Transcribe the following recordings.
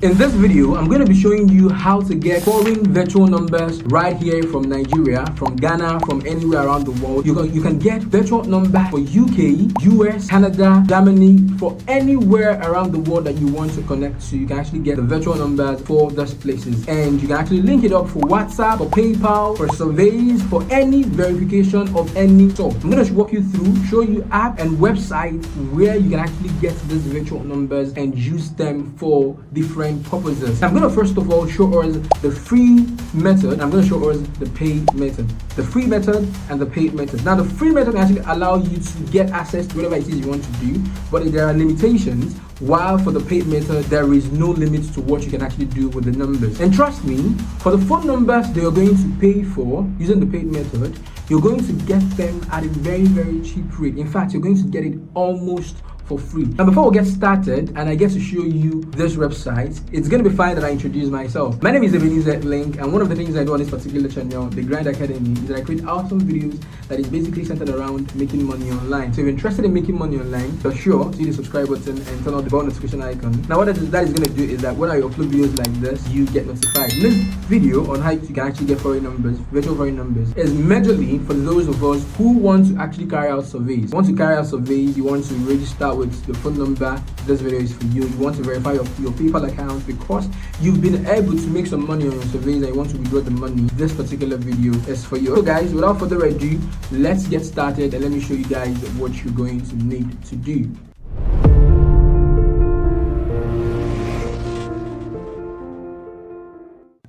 In this video, I'm going to be showing you how to get foreign virtual numbers right here from Nigeria, from Ghana, from anywhere around the world. You can get virtual number for UK, US, Canada, Germany, for anywhere around the world that you want to connect to. You can actually get the virtual numbers for those places, and you can actually link it up for WhatsApp, for PayPal, for surveys, for any verification of any sort. I'm going to walk you through, show you app and website where you can actually get these virtual numbers and use them for different purposes. I'm going to first of all show us the free method. I'm going to show us the paid method. The free method and the paid method. Now the free method can actually allow you to get access to whatever it is you want to do, but there are limitations, while for the paid method there is no limit to what you can actually do with the numbers. And trust me, for the phone numbers that you're going to pay for using the paid method, you're going to get them at a very, very cheap rate. In fact, you're going to get it almost for free. Now before we get started and I get to show you this website, it's going to be fine that I introduce myself. My name is Ebenezer Link, and one of the things I do on this particular channel, the Grind Academy, is that I create awesome videos that is basically centered around making money online. So if you're interested in making money online, for sure, hit the subscribe button and turn on the bell notification icon. Now what that is going to do is that when I upload videos like this, you get notified. This video on how you can actually get foreign numbers, virtual foreign numbers, is majorly for those of us who want to actually carry out surveys. You want to carry out surveys, you want to register with the phone number. This video is for you. You want to verify your PayPal account because you've been able to make some money on your surveys and you want to withdraw the money. This particular video is for you. So guys, without further ado, let's get started and let me show you guys what you're going to need to do.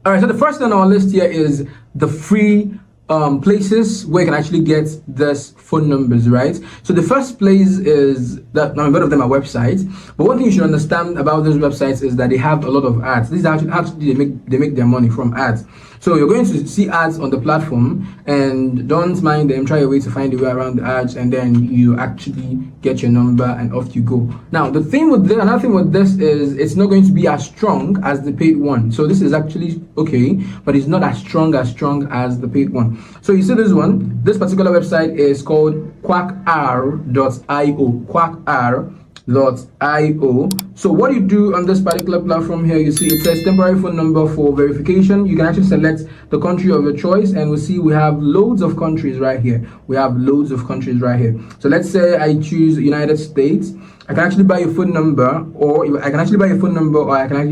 All right, so the first thing on our list here is the free places where you can actually get this phone numbers, right? So the first place is that, now both of them are websites, but one thing you should understand about those websites is that they have a lot of ads. These are actually they make their money from ads. So you're going to see ads on the platform, and don't mind them. Try a way to find a way around the ads, and then you actually get your number and off you go. Now the thing with this, another thing with this is it's not going to be as strong as the paid one. So this is actually okay, but it's not as strong as the paid one. So you see this one, this particular website is called quackr.io. Quackr.io. So what you do on this particular platform here, you see it says temporary phone number for verification. You can actually select the country of your choice, and we'll see we have loads of countries right here. So let's say I choose United States. I can actually buy a phone number, or I can actually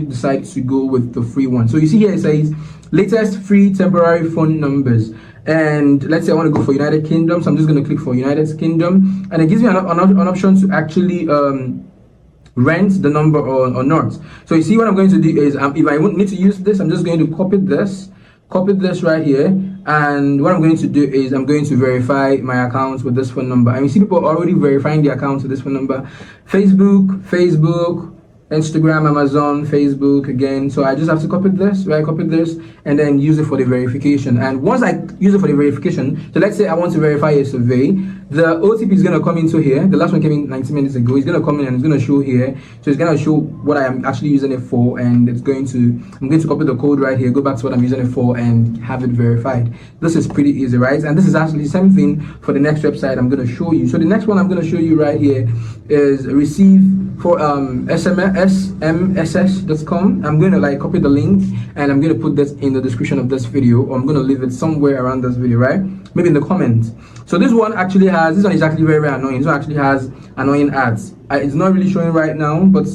decide to go with the free one. So you see here it says latest free temporary phone numbers. And let's say I want to go for United Kingdom, so I'm just going to click for United Kingdom, and it gives me an option to actually rent the number or not. So you see what I'm going to do is if I need to use this, I'm just going to copy this right here, and what I'm going to do is I'm going to verify my account with this phone number. And you see people already verifying the accounts with this phone number. Facebook, Instagram, Amazon, Facebook again. So I just have to copy this, and then use it for the verification. And once I use it for the verification, so let's say I want to verify a survey, the OTP is going to come into here. The last one came in 90 minutes ago. It's going to come in and it's going to show here. So it's going to show what I am actually using it for, and I'm going to copy the code right here, go back to what I'm using it for, and have it verified. This is pretty easy, right? And this is actually the same thing for the next website I'm going to show you. So the next one I'm going to show you right here is receive for smss.com. I'm going to copy the link, and I'm going to put this in the description of this video, or I'm going to leave it somewhere around this video, right? Maybe in the comments. So this one is actually very, very annoying. This one actually has annoying ads. It's not really showing right now, but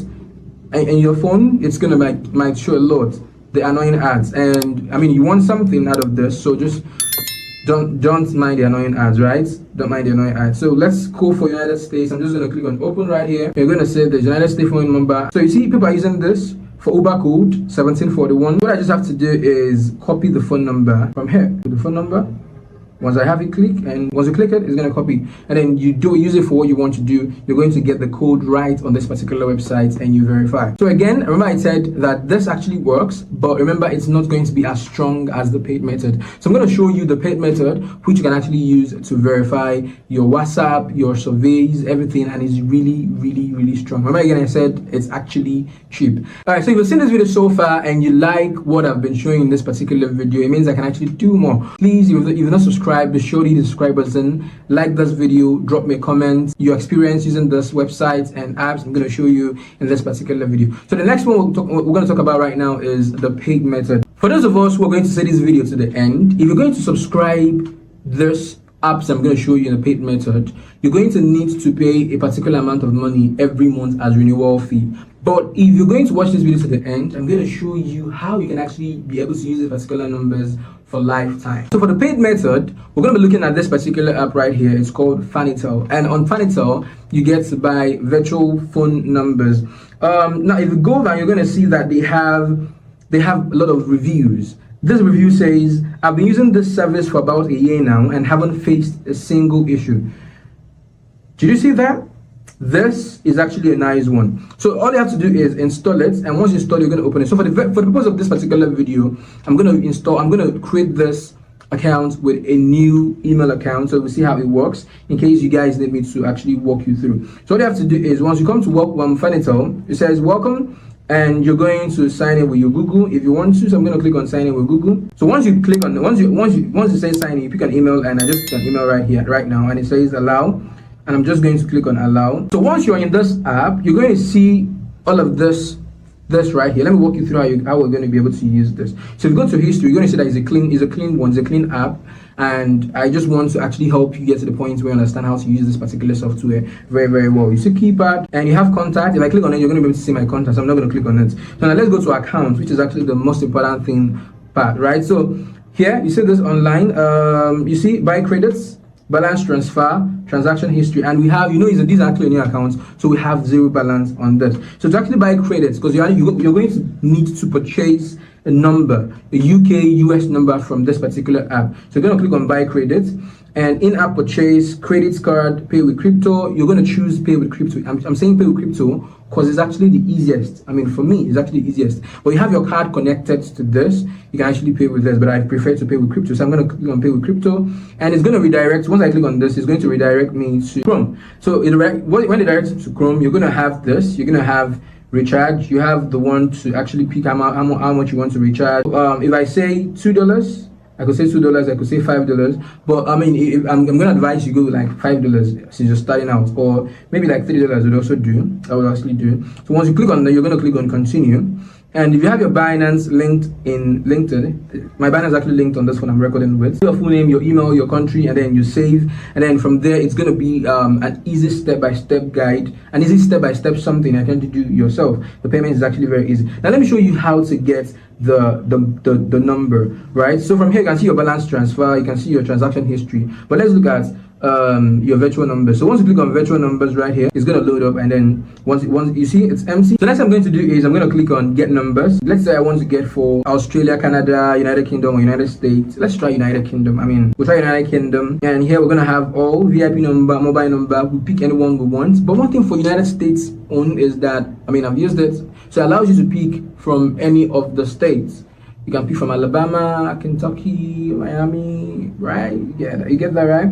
in your phone it's gonna might show a lot, the annoying ads. And I mean, you want something out of this, so just don't mind the annoying ads, right? Don't mind the annoying ads. So let's go for United States. I'm just gonna click on open right here. You're gonna say the United States phone number. So you see people are using this for Uber code 1741. What I just have to do is copy the phone number from here. The phone number. Once I have it click, and once you click it, it's going to copy, and then you do use it for what you want to do. You're going to get the code right on this particular website, and you verify. So again, remember I said that this actually works, but remember it's not going to be as strong as the paid method. So I'm going to show you the paid method, which you can actually use to verify your WhatsApp, your surveys, everything, and it's really, really, really strong. Remember again, I said it's actually cheap. All right, so if you've seen this video so far and you like what I've been showing in this particular video, it means I can actually do more. Please, if you're not subscribed subscribe, be sure to hit the subscribe button, like this video, drop me a comment, your experience using this website and apps I'm going to show you in this particular video. So the next one we're going to talk about right now is the paid method. For those of us who are going to see this video to the end, if you're going to subscribe this apps I'm going to show you in the paid method, you're going to need to pay a particular amount of money every month as renewal fee. But if you're going to watch this video to the end, I'm going to show you how you can actually be able to use these particular numbers for lifetime. So for the paid method, we're going to be looking at this particular app right here. It's called Fanitel, and on Fanitel you get to buy virtual phone numbers. Now if you go down, you're going to see that they have a lot of reviews. This review says, I've been using this service for about a year now and haven't faced a single issue. Did you see that? This is actually a nice one. So all you have to do is install it, and once you install, you're going to open it. So for the purpose of this particular video, I'm going to create this account with a new email account, so we'll see how it works in case you guys need me to actually walk you through. So all you have to do is, once you come to Fanitel, it says welcome, and you're going to sign in with your Google if you want to. So I'm going to click on sign in with Google. So once you click on once you say sign in, you pick an email, and I just pick an email right here right now, and it says allow, and I'm just going to click on allow. So once you're in this app, you're going to see all of this right here. Let me walk you through how we're going to be able to use this. So if you go to history, you're going to see that it's a clean app, and I just want to actually help you get to the point where you understand how to use this particular software very, very well. You see keypad, and you have contact. If I click on it, you're going to be able to see my contacts. I'm not going to click on it. So now let's go to account, which is actually the most important thing part, right? So here you see this online. You see buy credits, balance transfer, transaction history, and we have, these are actually new accounts, so we have zero balance on this. So to actually buy credits, because you're going to need to purchase a number, a US number from this particular app. So you're going to click on buy credits, and in-app purchase, credit card, pay with crypto. You're going to choose pay with crypto. I'm saying pay with crypto because it's actually the easiest. I mean, for me, it's actually the easiest. But you have your card connected to this, you can actually pay with this, but I prefer to pay with crypto. So I'm going to click on pay with crypto, and it's going to redirect. Once I click on this, it's going to redirect me to Chrome. So when it directs to Chrome, you're going to have this. You're going to have recharge. You have the one to actually pick how much you want to recharge. If I say $2, I could say $2, I could say $5, but I mean, I'm going to advise you go like $5 since you're starting out, or maybe like $3 would also do. I would actually do. So once you click on that, you're going to click on continue. And if you have your Binance linked in LinkedIn, my Binance is actually linked on this one I'm recording with. Your full name, your email, your country, and then you save. And then from there, it's going to be an easy step-by-step guide, an easy step-by-step something I can do yourself. The payment is actually very easy. Now let me show you how to get the number, right? So from here, you can see your balance transfer, you can see your transaction history. But let's look at your virtual numbers. So once you click on virtual numbers right here, it's going to load up, and then once you see it's empty. So next I'm going to do is I'm going to click on get numbers. Let's say I want to get for Australia, Canada, United Kingdom, or United States. Let's try United Kingdom. We'll try United Kingdom, and here we're going to have all VIP number, mobile number. We pick anyone we want. But one thing for United States own is that I've used it, so it allows you to pick from any of the states. You can pick from Alabama, Kentucky, Miami, right? Yeah, you get that, right?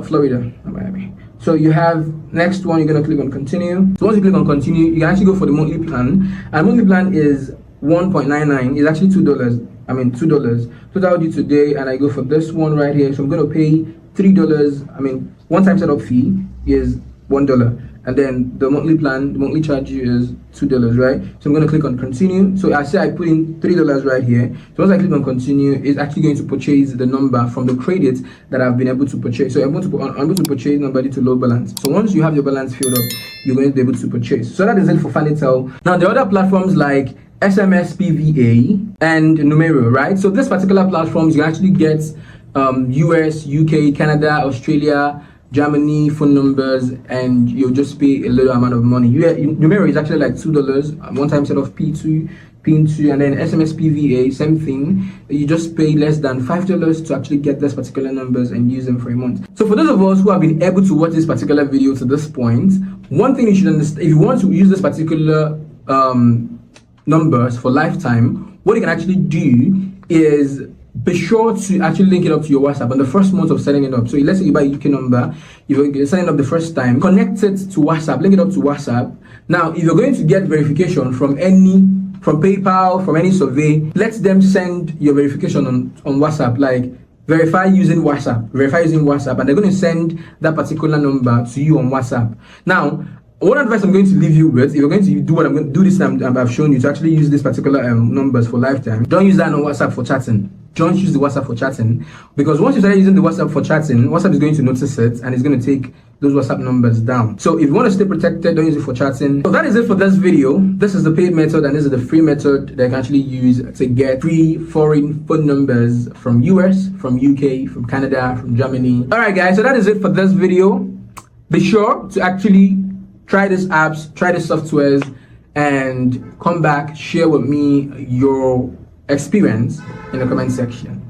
Florida, Miami. So you have next one, you're going to click on continue. So once you click on continue, you can actually go for the monthly plan, and monthly plan is 1.99. It's actually $2. $2. Total due today, and I go for this one right here. So I'm going to pay $3. One time setup fee is $1, and then the monthly plan, the monthly charge is $2, right? So I'm going to click on continue. So I say I put in $3 right here. So once I click on continue, it's actually going to purchase the number from the credits that I've been able to purchase. So I'm able to purchase number to low balance. So once you have your balance filled up, you're going to be able to purchase. So that is it for Fanitel. Now the other platforms like SMS PVA and Numero, right? So this particular platforms, you actually get US, UK, Canada, Australia, Germany phone numbers, and you'll just pay a little amount of money. Numero is actually like $2, one time set of P2, and then SMS PVA, same thing. You just pay less than $5 to actually get this particular numbers and use them for a month. So for those of us who have been able to watch this particular video to this point, one thing you should understand, if you want to use this particular numbers for lifetime, what you can actually do is be sure to actually link it up to your WhatsApp on the first month of setting it up. So let's say you buy a UK number, you're signing up the first time, connect it to WhatsApp, link it up to WhatsApp. Now, if you're going to get verification from PayPal, from any survey, let them send your verification on WhatsApp, like verify using WhatsApp. Verify using WhatsApp, and they're going to send that particular number to you on WhatsApp. Now, one advice I'm going to leave you with, if you're going to do what I'm going to do this time, I've shown you to actually use these particular numbers for lifetime. Don't use that on WhatsApp for chatting. Don't use the WhatsApp for chatting, because once you start using the WhatsApp for chatting, WhatsApp is going to notice it and it's going to take those WhatsApp numbers down. So if you want to stay protected, don't use it for chatting. So that is it for this video. This is the paid method, and this is the free method that you can actually use to get free foreign phone numbers from US, from UK, from Canada, from Germany. All right, guys. So that is it for this video. Be sure to actually try these apps, try these softwares, and come back, share with me your experience in the comment section.